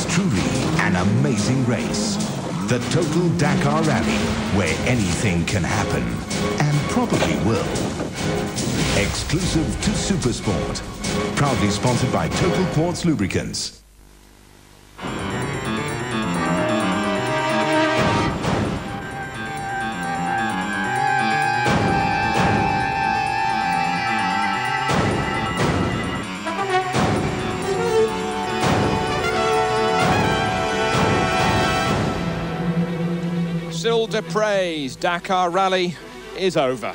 truly an amazing race. The Total Dakar Rally, where anything can happen, and probably will. Exclusive to Supersport. Proudly sponsored by Total Quartz Lubricants. Depray's Dakar Rally is over.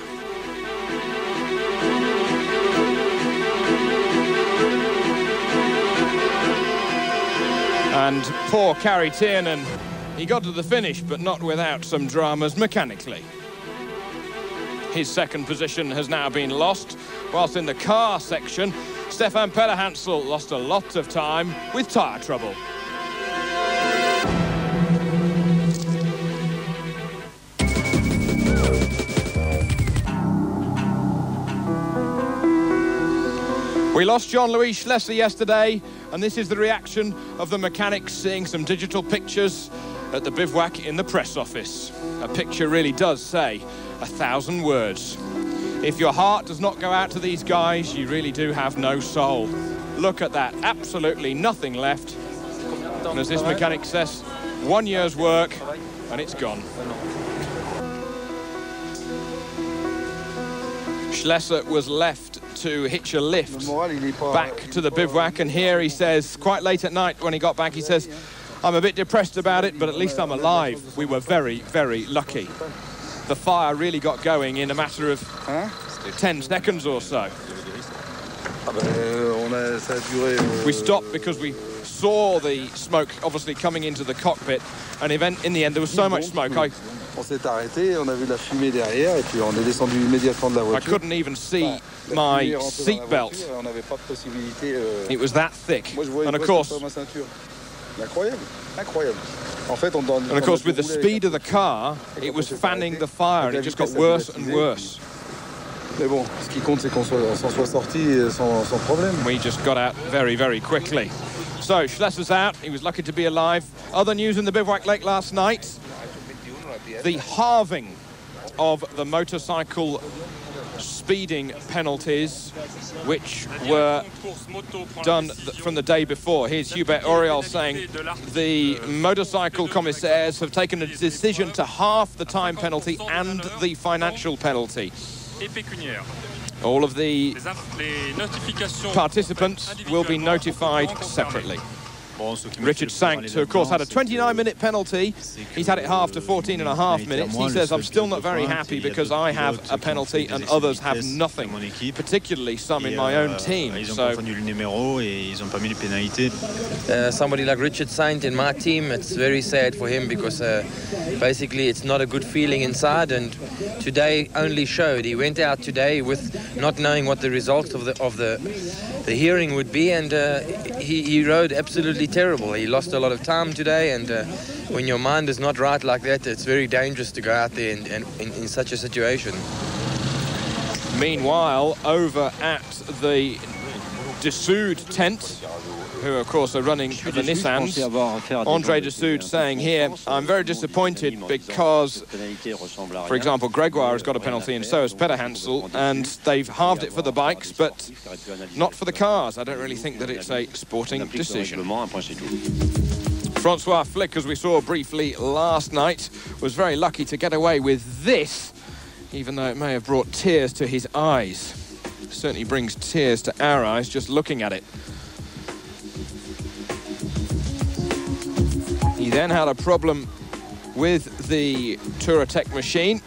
And poor Kari Tiernan, he got to the finish, but not without some dramas mechanically. His second position has now been lost, whilst in the car section, Stefan Pederhansel lost a lot of time with tyre trouble. We lost Jean-Louis Schlesser yesterday, and this is the reaction of the mechanics seeing some digital pictures at the bivouac in the press office. A picture really does say 1,000 words. If your heart does not go out to these guys, you really do have no soul. Look at that, absolutely nothing left. And as this mechanic says, 1 year's work, and it's gone. Schlesser was left to hitch a lift back to the bivouac, and here he says, quite late at night when he got back, he says, I'm a bit depressed about it, but at least I'm alive. We were very, very lucky. The fire really got going in a matter of 10 seconds or so. We stopped because we saw the smoke obviously coming into the cockpit, and in the end there was so much smoke I couldn't even see my seat belt. It was that thick. And of course, with the speed of the car, it was fanning the fire, and it just got worse and worse. We just got out very, very quickly. So Schlesser's out. He was lucky to be alive. Other news in the bivouac lake last night: the halving of the motorcycle speeding penalties, which were done from the day before. Here's Hubert Auriol saying the motorcycle commissaires have taken a decision to halve the time penalty and the financial penalty. All of the participants will be notified separately. Richard Sankt, who of course had a 29-minute penalty, he's had it halved to 14.5 minutes. He says, I'm still not very happy because I have a penalty and others have nothing, particularly some in my own team. So somebody like Richard Sankt in my team, it's very sad for him because basically it's not a good feeling inside, and today only showed. He went out today with not knowing what the results of the hearing would be, and he rode absolutely terrible. He lost a lot of time today, and when your mind is not right like that, it's very dangerous to go out there and in such a situation. Meanwhile, over at the Dessoud tent, who of course are running the Nissans, Andre Dessoud saying here, I'm very disappointed because, for example, Gregoire has got a penalty and so has Pederhansel, and they've halved it for the bikes, but not for the cars. I don't really think that it's a sporting decision. Francois Flick, as we saw briefly last night, was very lucky to get away with this, even though it may have brought tears to his eyes. It certainly brings tears to our eyes just looking at it. He then had a problem with the Touratech machine.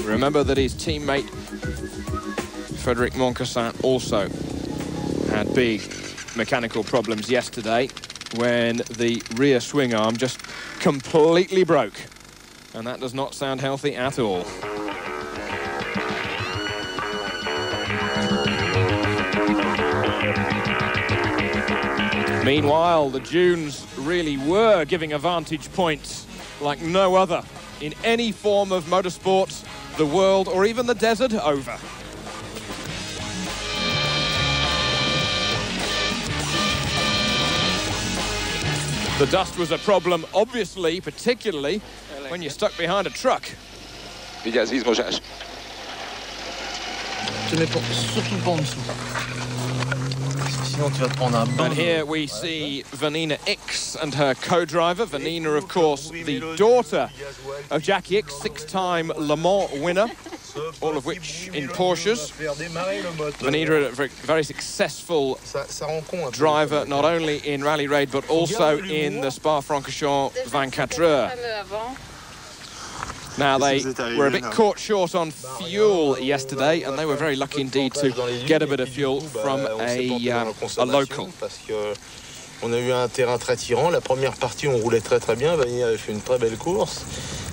Remember that his teammate Frédéric Moncassin also had big mechanical problems yesterday when the rear swing arm just completely broke, and that does not sound healthy at all. Meanwhile, the dunes really were giving a vantage point like no other in any form of motorsport, the world, or even the desert over. The dust was a problem, obviously, particularly when you're stuck behind a truck. And here we see Vanina X and her co-driver. Vanina, of course, the daughter of Jackie X, 6-time Le Mans winner, all of which in Porsches. Vanina, a very successful driver, not only in Rally Raid, but also in the Spa-Francorchamps 24 Heures. Now, they were a bit caught short on fuel yesterday, and they were very lucky indeed to get a bit of fuel from a local. On a eu un terrain très tirant. La première partie, on roulait très très bien. Vanille avait fait une très belle course.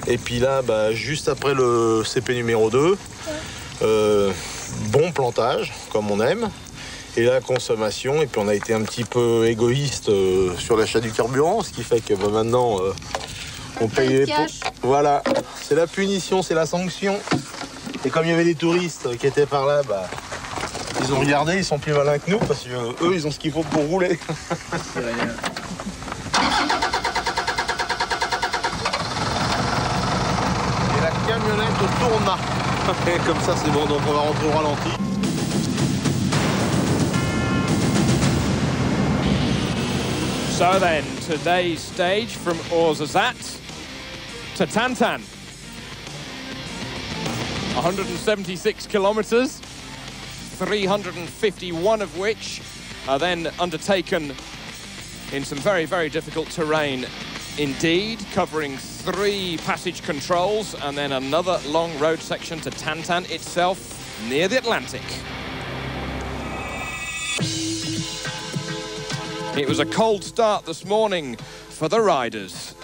Et puis là, juste après le CP numéro 2, bon plantage, comme on aime. Et la consommation. Et puis on a été un petit peu égoïste sur l'achat du carburant, ce qui fait que maintenant... on paye les pots. Voilà, c'est la punition, c'est la sanction. Et comme il y avait des touristes qui étaient par là, ils ont regardé, ils sont plus malins que nous parce que eux, ils ont ce qu'il faut pour rouler. Et la camionnette tourna. Et comme ça, c'est bon, donc on va rentrer au ralenti. So then, today's stage from Ouarzazate to Tantan. 176 kilometres, 351 of which are then undertaken in some very, very difficult terrain indeed, covering 3 passage controls and then another long road section to Tantan itself near the Atlantic. It was a cold start this morning for the riders.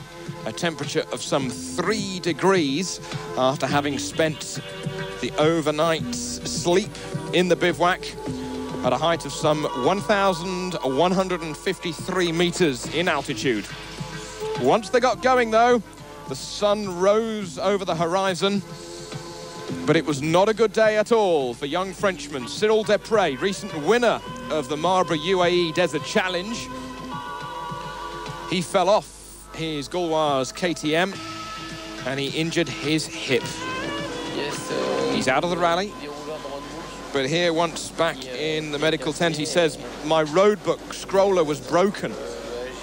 A temperature of some 3 degrees after having spent the overnight sleep in the bivouac at a height of some 1,153 meters in altitude. Once they got going, though, the sun rose over the horizon, but it was not a good day at all for young Frenchman Cyril Desprez, recent winner of the Marlborough UAE Desert Challenge. He fell off his Gauloise KTM and he injured his hip. He's out of the rally, but here once back in the medical tent he says, my roadbook scroller was broken,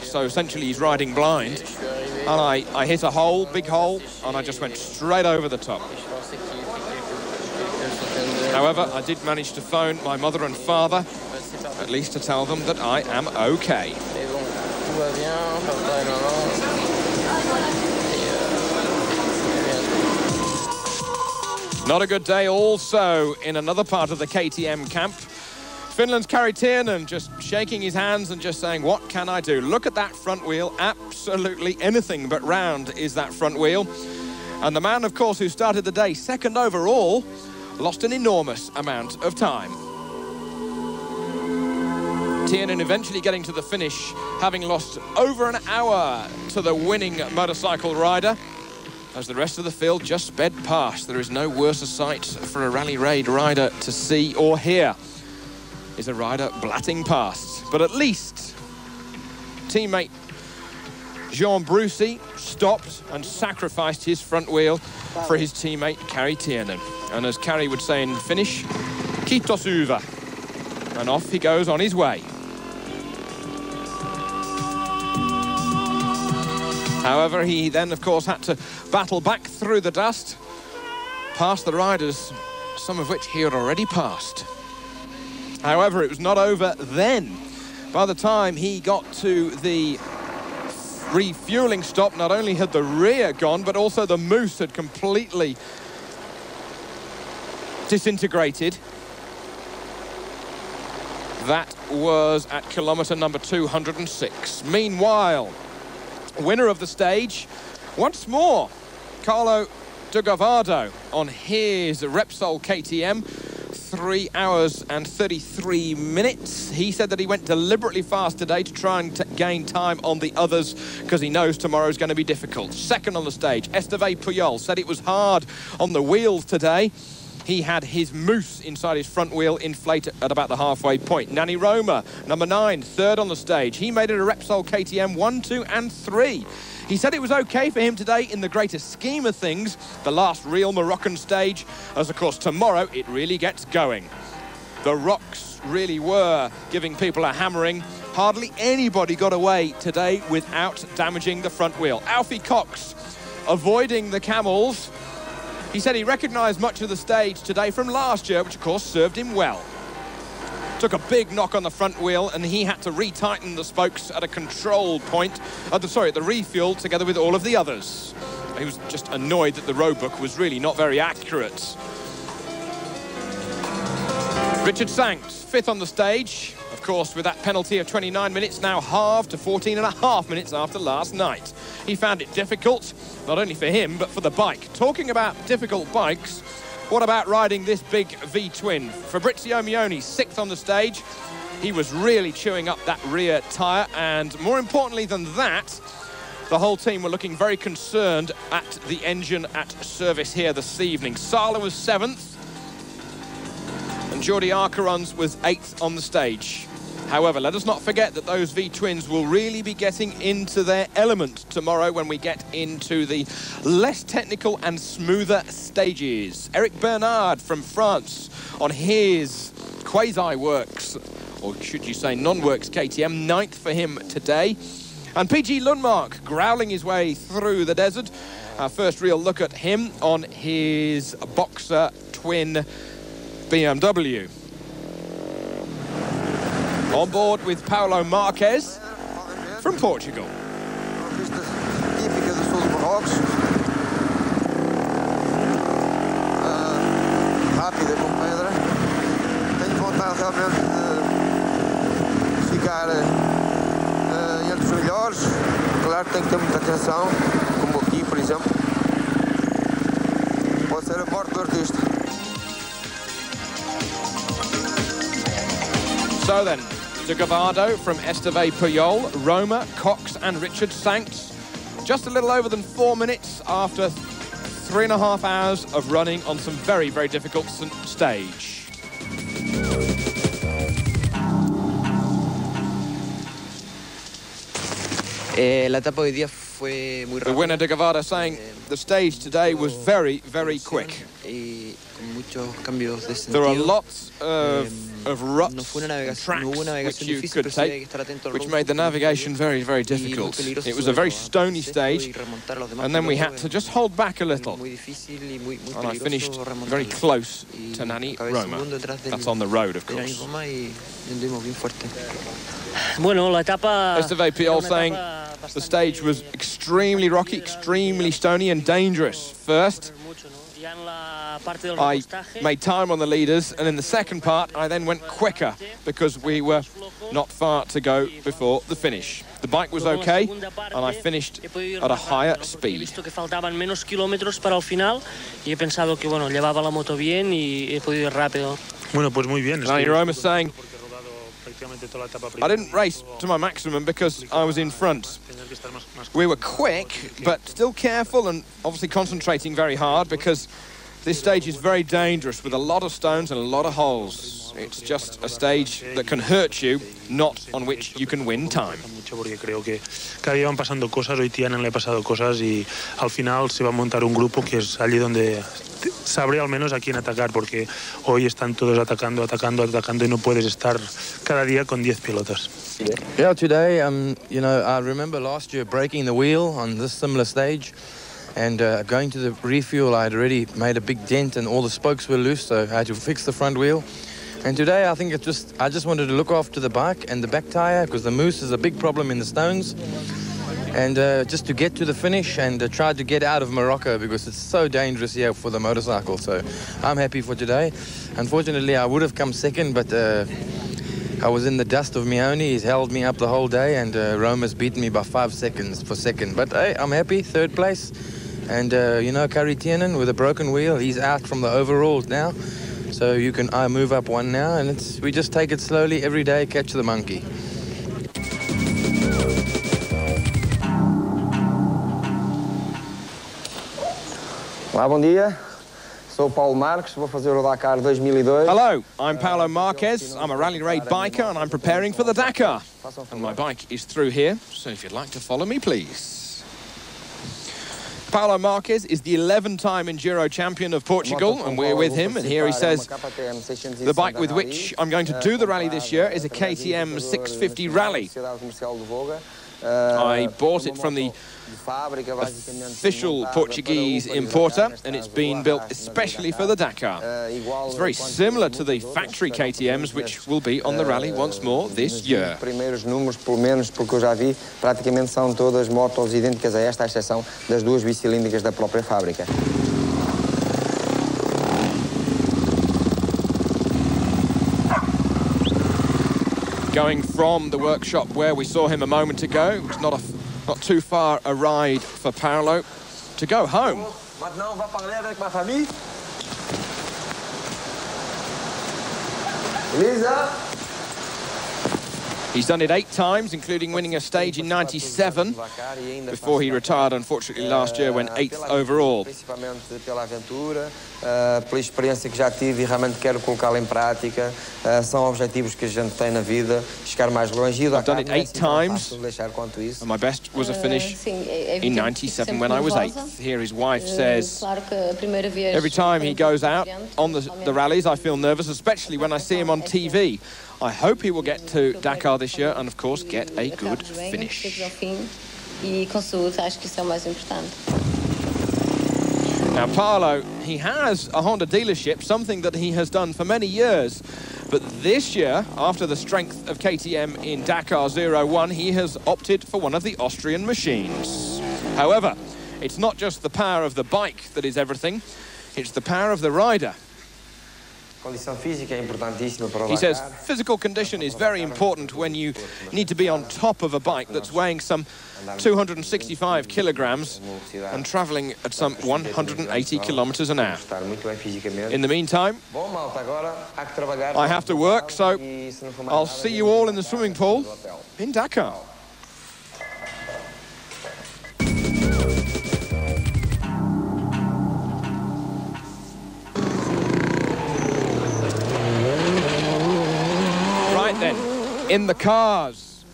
so essentially he's riding blind, and I hit a hole, big hole, and I just went straight over the top. However, I did manage to phone my mother and father, at least to tell them that I am okay. Not a good day also in another part of the KTM camp. Finland's Kari Tiernen just shaking his hands and just saying, what can I do? Look at that front wheel, absolutely anything but round is that front wheel. And the man, of course, who started the day second overall, lost an enormous amount of time. Tiernen eventually getting to the finish, having lost over an hour to the winning motorcycle rider, as the rest of the field just sped past. There is no worse a sight for a Rally Raid rider to see or hear, is a rider blatting past. But at least teammate Jean Brucy stopped and sacrificed his front wheel for his teammate Kari Tiernen. And as Kari would say in Finnish, kiitos hyvä. And off he goes on his way. However, he then, of course, had to battle back through the dust, past the riders, some of which he had already passed. However, it was not over then. By the time he got to the refueling stop, not only had the rear gone, but also the mousse had completely disintegrated. That was at kilometre number 206. Meanwhile, winner of the stage, once more, Carlo De Govado on his Repsol KTM. 3 hours and 33 minutes. He said that he went deliberately fast today to try and gain time on the others because he knows tomorrow's going to be difficult. Second on the stage, Esteve Puyol said it was hard on the wheels today. He had his mousse inside his front wheel inflate at about the halfway point. Nani Roma, number 9, third on the stage. He made it a Repsol KTM 1, 2 and 3. He said it was okay for him today in the greater scheme of things, the last real Moroccan stage, as of course tomorrow it really gets going. The rocks really were giving people a hammering. Hardly anybody got away today without damaging the front wheel. Alfie Cox avoiding the camels. He said he recognised much of the stage today from last year, which of course served him well. Took a big knock on the front wheel and he had to retighten the spokes at a control point, at the refuel together with all of the others. He was just annoyed that the road book was really not very accurate. Richard Sanks, 5th on the stage, of course with that penalty of 29 minutes now halved to 14.5 minutes after last night. He found it difficult, not only for him but for the bike. Talking about difficult bikes, what about riding this big V-twin? Fabrizio Mioni, 6th on the stage. He was really chewing up that rear tyre, and more importantly than that, the whole team were looking very concerned at the engine at service here this evening. Sala was 7th, and Jordi Arcarons was 8th on the stage. However, let us not forget that those V-twins will really be getting into their element tomorrow when we get into the less technical and smoother stages. Eric Bernard from France on his quasi-works, or should you say non-works KTM, 9th for him today. And PG Lundmark growling his way through the desert. Our first real look at him on his Boxer twin BMW. On board with Paulo Marques from Portugal. Típica do sul de Marrocos. Rápida com pedra. Tenho vontade realmente de ficar entre os melhores. Claro que tenho que ter muita atenção, como aqui, por exemplo. Pode ser a morte do artista. So then, De Gavado from Esteve Puyol, Roma, Cox and Richard Sanks. Just a little over than 4 minutes after 3.5 hours of running on some very, very difficult stage. The winner, De Gavado, saying the stage today was very, very quick. There are lots of ruts and tracks which you could take, which made the navigation very, very difficult. It was a very stony stage, and then we had to just hold back a little. And I finished very close to Nani Roma. That's on the road, of course. Esteve Puyol saying the stage was extremely rocky, extremely stony and dangerous. First, I made time on the leaders, and in the second part I then went quicker because we were not far to go before the finish. The bike was okay, and I finished at a higher speed. Nani Roma saying, I didn't race to my maximum because I was in front. We were quick, but still careful and obviously concentrating very hard because this stage is very dangerous with a lot of stones and a lot of holes. It's just a stage that can hurt you, not on which you can win time. Porque creo que cada día van pasando cosas, hoy Tianen le ha pasado cosas y al final se va a montar un grupo que es allí donde sabré al menos a quién atacar, porque hoy están todos atacando y no puedes estar cada día con 10 pilotos. Yeah, today, you know, I remember last year breaking the wheel on this similar stage, and going to the refuel, I had already made a big dent and all the spokes were loose, so I had to fix the front wheel. And today I think I just wanted to look after the bike and the back tire, because the mousse is a big problem in the stones. And just to get to the finish and try to get out of Morocco, because it's so dangerous here for the motorcycle. So I'm happy for today. Unfortunately, I would have come second, but I was in the dust of Mioni. He's held me up the whole day, and Roma's beaten me by 5 seconds for second. But hey, I'm happy, third place. And you know, Kari Tienen with a broken wheel, he's out from the overalls now. So you can move up one now, and we just take it slowly every day, catch the monkey. Olá, bom dia. Sou Paulo Marques, vou fazer o Dakar 2002. Hello, I'm Paulo Marques. I'm a rally raid biker and I'm preparing for the Dakar. And my bike is through here, so if you'd like to follow me, please. Paulo Marques is the 11-time Enduro champion of Portugal, and we're with him, and here he says, the bike with which I'm going to do the rally this year is a KTM 650 Rally. I bought it from the official Portuguese importer, and it's been built especially for the Dakar. It's very similar to the factory KTMs, which will be on the rally once more this year. Primeiros números, pelo menos, porque eu já vi, praticamente são todas motos idênticas a esta, à exceção das duas bicilíndricas da própria fábrica. Going from the workshop where we saw him a moment ago, it's not too far a ride for Paulo to go home. Maintenant, on va parler avec ma famille. Lisa. He's done it 8 times, including winning a stage in '97, before he retired, unfortunately, last year, when 8th overall. Principalmente pela aventura, pela experiência que já tive e realmente quero colocá-la em prática. São objetivos que a gente tem na vida, chegar mais longe. I've done it 8 times, and my best was a finish in '97 when I was 8th. Here his wife says, every time he goes out on the rallies, I feel nervous, especially when I see him on TV. I hope he will get to Dakar this year and, of course, get a good finish. Now, Paulo, he has a Honda dealership, something that he has done for many years. But this year, after the strength of KTM in Dakar 01, he has opted for one of the Austrian machines. However, it's not just the power of the bike that is everything, it's the power of the rider. He says physical condition is very important when you need to be on top of a bike that's weighing some 265 kilograms and travelling at some 180 kilometers an hour. In the meantime, I have to work, so I'll see you all in the swimming pool in Dakar. Then, in the cars.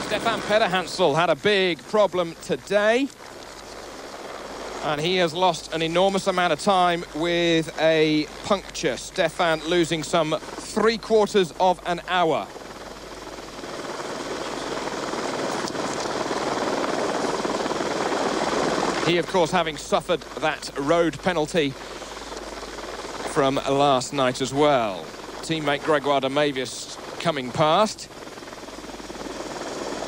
Stefan Pederhansel had a big problem today, and he has lost an enormous amount of time with a puncture. Stefan losing some 3/4 of an hour. He, of course, having suffered that road penalty from last night as well. Teammate Gregoire de Mavius coming past.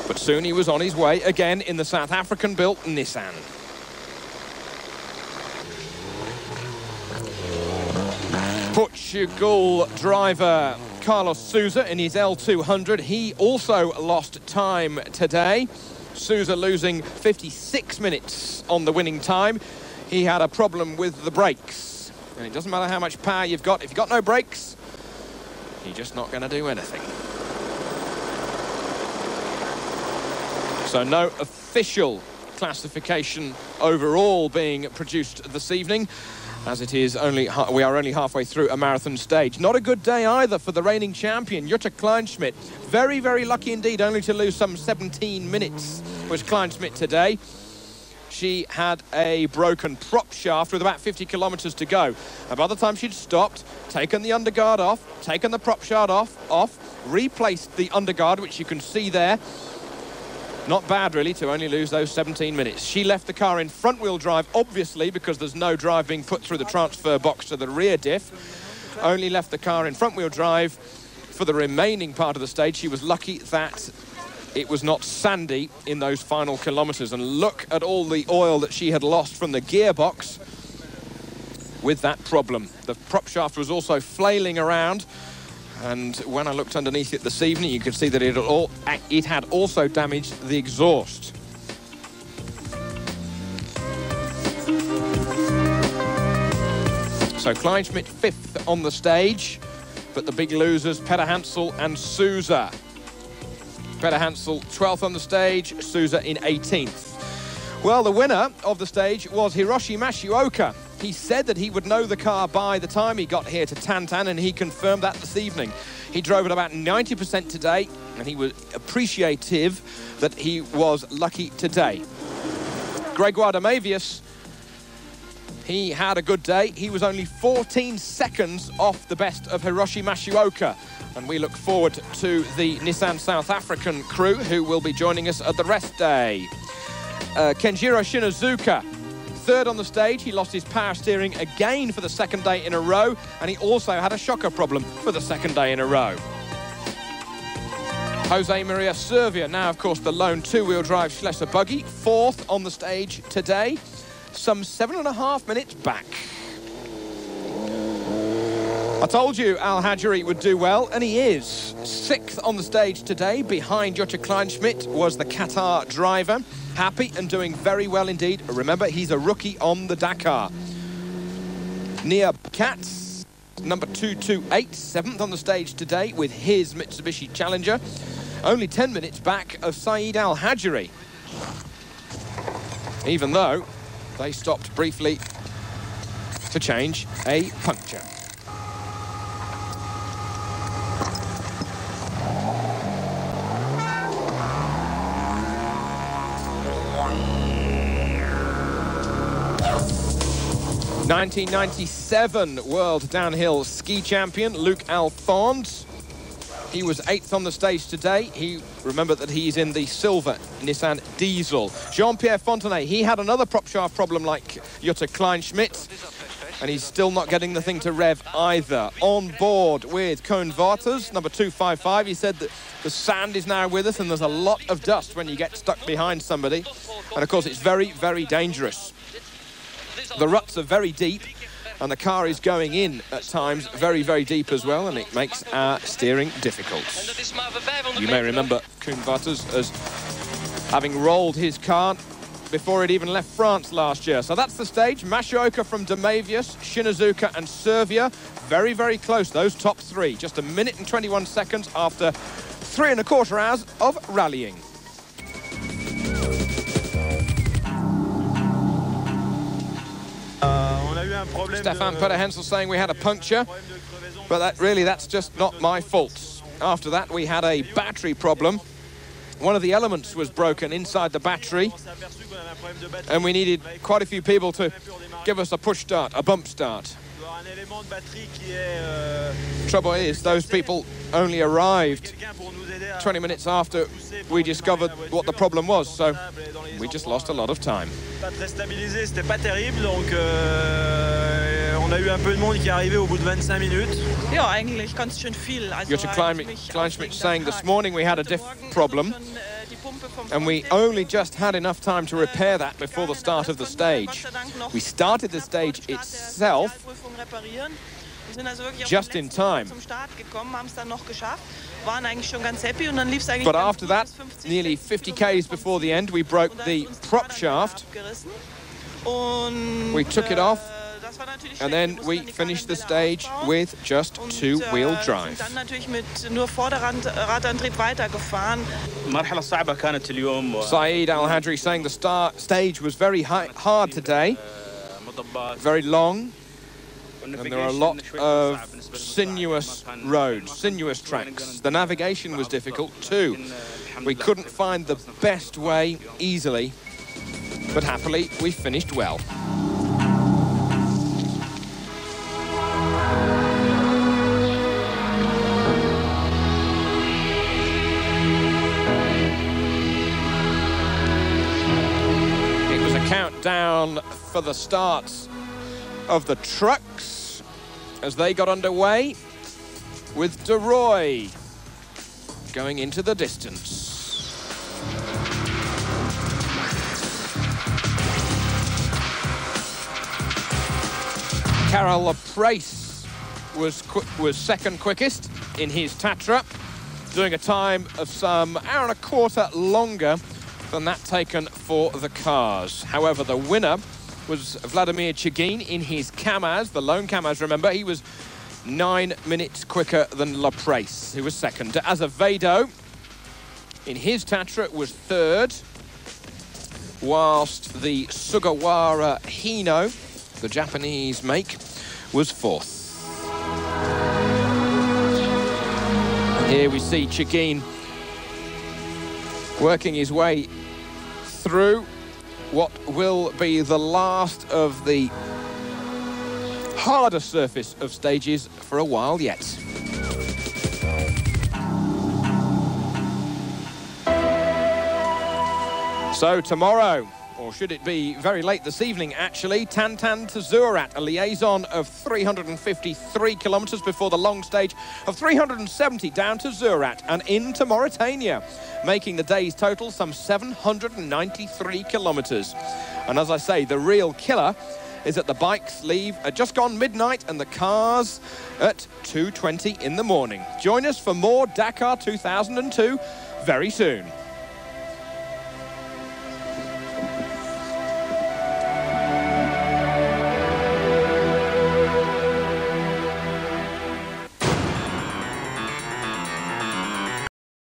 But soon he was on his way again in the South African-built Nissan. Portugal driver Carlos Sousa in his L200. He also lost time today. Sousa losing 56 minutes on the winning time. He had a problem with the brakes. And it doesn't matter how much power you've got. If you've got no brakes, you're just not going to do anything. So no official classification overall being produced this evening, as it is we are only halfway through a marathon stage. Not a good day either for the reigning champion, Jutta Kleinschmidt. Very, very lucky indeed, only to lose some 17 minutes was Kleinschmidt today. She had a broken prop shaft with about 50 kilometers to go. And by the time she'd stopped, taken the underguard off, taken the prop shaft off, replaced the underguard, which you can see there. Not bad, really, to only lose those 17 minutes. She left the car in front-wheel drive, obviously, because there's no drive being put through the transfer box to the rear diff. Only left the car in front-wheel drive for the remaining part of the stage. She was lucky that it was not sandy in those final kilometers. And look at all the oil that she had lost from the gearbox with that problem. The prop shaft was also flailing around. And when I looked underneath it this evening, you could see that it had also damaged the exhaust. So Kleinschmidt 5th on the stage, but the big losers, Peter Hansel and Sousa. Peter Hansel 12th on the stage, Sousa in 18th. Well, the winner of the stage was Hiroshi Mashioka. He said that he would know the car by the time he got here to Tantan, and he confirmed that this evening. He drove at about 90% today, and he was appreciative that he was lucky today. Gregoire Demavius, he had a good day. He was only 14 seconds off the best of Hiroshi Mashioka. And we look forward to the Nissan South African crew who will be joining us at the rest day. Kenjiro Shinazuka, 3rd on the stage. He lost his power steering again for the 2nd day in a row, and he also had a shocker problem for the 2nd day in a row. Jose Maria Servia, now of course the lone 2-wheel drive Schlesser buggy, 4th on the stage today, some 7.5 minutes back. I told you Al Hajri would do well, and he is. 6th on the stage today, behind Jutta Kleinschmidt was the Qatar driver. Happy and doing very well indeed. Remember, he's a rookie on the Dakar. Nia Katz, number 228, 7th on the stage today with his Mitsubishi Challenger. Only 10 minutes back of Saeed Al Hajri. Even though they stopped briefly to change a puncture. '97 World Downhill Ski Champion Luc Alphonse. He was 8th on the stage today. Remember that he's in the silver Nissan Diesel. Jean-Pierre Fontenay, he had another prop shaft problem like Jutta Kleinschmidt, and he's still not getting the thing to rev either. On board with Koen Waters, number 255. He said that the sand is now with us, and there's a lot of dust when you get stuck behind somebody. And of course, it's very, very dangerous. The ruts are very deep, and the car is going in at times very, very deep as well, and it makes our steering difficult. You may remember Koen Waters as having rolled his car before it even left France last year. So that's the stage. Mashioka from Demavius, Shinazuka and Servia. Very, very close, those top 3. Just 1 minute and 21 seconds after 3¼ hours of rallying. Stefan Peter Hansel saying we had a puncture, but that's just not my fault. After that, we had a battery problem. One of the elements was broken inside the battery, and we needed quite a few people to give us a push start, a bump start. Trouble is, those people only arrived 20 minutes after we discovered what the problem was, so we just lost a lot of time. On a eu un peu de monde qui est arrivé au bout de 25 minutes. Ja, eigentlich ganz schön viel. Jutta Kleinschmidt saying this morning we had a diff problem, and we only just had enough time to repair that before the start of the stage. We started the stage itself just in time. But after that, nearly 50 k's before the end, we broke the prop shaft. We took it off, and then we finished the stage with just 2-wheel drive. Saeed Al Hajri saying the stage was very hard today, very long, and there are a lot of sinuous roads, sinuous tracks. The navigation was difficult too. We couldn't find the best way easily, but happily we finished well. Countdown for the starts of the trucks as they got underway, with De Roy going into the distance. Karel Price was second quickest in his Tatra, doing a time of some 1.25 hours longer than that taken for the cars. However, the winner was Vladimir Chigin in his Kamaz, the lone Kamaz, remember. He was 9 minutes quicker than Laprace, who was second. Azevedo in his Tatra was third, whilst the Sugawara Hino, the Japanese make, was fourth. Here we see Chigin working his way through what will be the last of the harder surface of stages for a while yet. So tomorrow, or should it be very late this evening actually, Tantan to Zurat, a liaison of 353 kilometres before the long stage of 370 down to Zurat and into Mauritania, making the day's total some 793 kilometres. And as I say, the real killer is that the bikes leave at just gone midnight and the cars at 2:20 in the morning. Join us for more Dakar 2002 very soon.